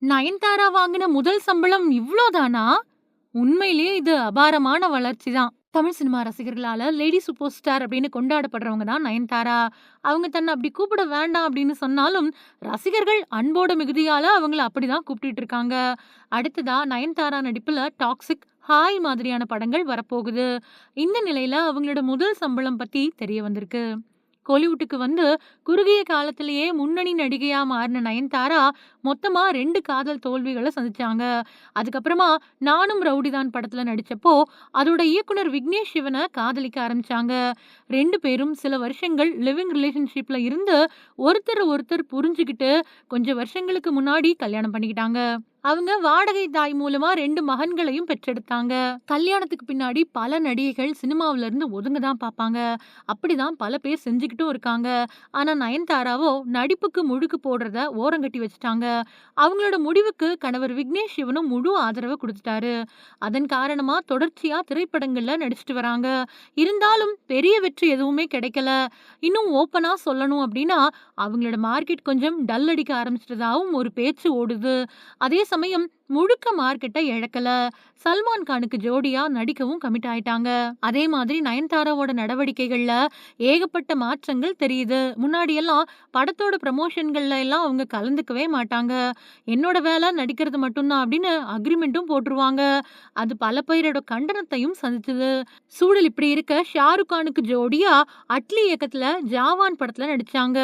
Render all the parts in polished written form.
நயன்தாரா வாங்கின முதல் சம்பளம் இவ்ளோதானா? உண்மையிலேயே இது அபாரமான வளர்ச்சி தான். தமிழ் சினிமா ரசிகர்களால லேடி சூப்பர் ஸ்டார் அப்படின்னு கொண்டாடப்படுறவங்க தான் நயன்தாரா. அவங்க தன்னை அப்படி கூப்பிட வேண்டாம் அப்படின்னு சொன்னாலும், ரசிகர்கள் அன்போட மிகுதியால அவங்கள அப்படிதான் கூப்பிட்டுட்டு இருக்காங்க. அடுத்ததா நயன்தாரா நடிப்புல டாக்ஸிக், ஹாய் மாதிரியான படங்கள் வரப்போகுது. இந்த நிலையில அவங்களோட முதல் சம்பளம் பத்தி தெரிய வந்திருக்கு. கோலிவுட்டுக்கு வந்து குறுகிய காலத்திலேயே முன்னணி நடிகையா மாறின நயன்தாரா மொத்தமா 2 காதல் தோல்விகள சந்திச்சாங்க. அதுக்கப்புறமா நானும் ரவுடிதான் படத்துல நடிச்சப்போ, அதோட இயக்குனர் விக்னேஷ் சிவன காதலிக்க ஆரம்பிச்சாங்க. 2 பேரும் சில வருஷங்கள் லிவிங் ரிலேஷன்ஷிப்ல இருந்து ஒருத்தர ஒருத்தர் புரிஞ்சுகிட்டு, கொஞ்சம் வருஷங்களுக்கு முன்னாடி கல்யாணம் பண்ணிக்கிட்டாங்க. அவங்க வாடகை தாய் மூலமா 2 மகன்களையும் பெற்றெடுத்தாங்க. கல்யாணத்துக்கு பின்னாடி பல நடிகைகள் சினிமாவுல இருந்து ஒதுங்க தான் பார்ப்பாங்க. அப்படிதான் பல பேர் செஞ்சுக்கிட்டும் இருக்காங்க. ஆனா நயன்தாராவோ நடிப்புக்கு முழுக்கு போடுறத ஓரங்கட்டி வச்சுட்டாங்க. அவங்களோட முடிவுக்கு கணவர் விக்னேஷ் சிவனும் முழு ஆதரவு குடுத்துட்டாரு. அதன் காரணமா தொடர்ச்சியா திரைப்படங்கள்ல நடிச்சுட்டு வராங்க. இருந்தாலும் பெரிய வெற்றி எதுவுமே கிடைக்கல. இன்னும் ஓப்பனா சொல்லணும் அப்படின்னா, அவங்களோட மார்க்கெட் கொஞ்சம் டல் அடிக்க ஆரம்பிச்சிட்டதாவும் ஒரு பேச்சு ஓடுது. அதே சமயம் முழுக்க மார்க்கெட்ட இழக்கல. சல்மான் கானுக்கு ஜோடியா நடிக்கவும் கமிட் ஆயிட்டாங்க. அதே மாதிரி நயன்தாராவோட நடவடிக்கைகள்ல ஏகப்பட்ட மாற்றங்கள் தெரியுது. முன்னாடியெல்லாம் படத்தோட ப்ரமோஷன்கள்ல எல்லாம் அவங்க கலந்துக்கவே மாட்டாங்க. என்னோட வேலை நடிக்கிறது மட்டும் தான் அப்படின்னு அக்ரிமெண்ட்டும் போட்டுருவாங்க. அது பல பேரோட கண்டனத்தையும் சந்திச்சது. சூழல் இப்படி இருக்க ஷாருக் கானுக்கு ஜோடியா அட்லி இயக்கத்துல ஜாவான் படத்துல நடிச்சாங்க.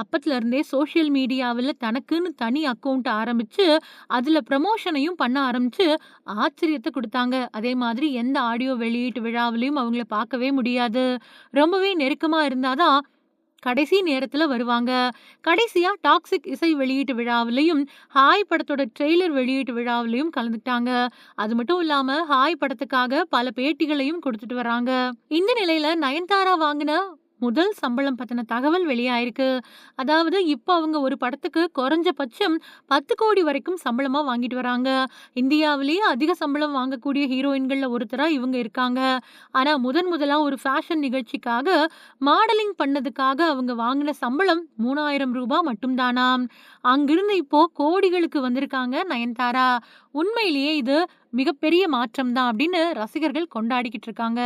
அப்பத்துல இருந்தே சோசியல் மீடியாவுல தனக்குன்னு தனி அக்கவுண்ட் ஆரம்பிச்சு அதுல ப்ரமோஷனையும் பண்ண ஆரம்பிச்சு ஆச்சரியத்த குடுத்தாங்க. அதே மாதிரி எந்த ஆடியோ வெளியீட்டு விழாவிலயும் அவங்கள பார்க்கவே முடியாது. ரொம்பவே நெருக்கமா இருந்தா தான் கடைசி நேரத்துல வருவாங்க. கடைசியா டாக்ஸிக் இசை வெளியீட்டு விழாவிலயும், ஹாய் படத்தோட ட்ரெய்லர் வெளியீட்டு விழாவிலயும் கலந்துக்கிட்டாங்க. அது மட்டும் இல்லாம ஹாய் படத்துக்காக பல பேட்டிகளையும் குடுத்துட்டு வராங்க. இந்த நிலையில நயன்தாரா வாங்குன முதல் சம்பளம் பத்தின தகவல் வெளியாயிருக்கு. அதாவது இப்ப அவங்க ஒரு படத்துக்கு குறைஞ்சபட்சம் 10 கோடி வரைக்கும் சம்பளமா வாங்கிட்டு வராங்க. இந்தியாவிலேயே அதிக சம்பளம் வாங்கக்கூடிய ஹீரோயின்கள்ல ஒருத்தரா இவங்க இருக்காங்க. ஆனா முதன் முதலா ஒரு ஃபேஷன் நிகழ்ச்சிக்காக மாடலிங் பண்ணதுக்காக அவங்க வாங்கின சம்பளம் ரூ. 3000 மட்டும் தானாம். அங்கிருந்து இப்போ கோடிகளுக்கு வந்திருக்காங்க நயன்தாரா. உண்மையிலேயே இது மிகப்பெரிய மாற்றம் தான் அப்படின்னு ரசிகர்கள் கொண்டாடிக்கிட்டு இருக்காங்க.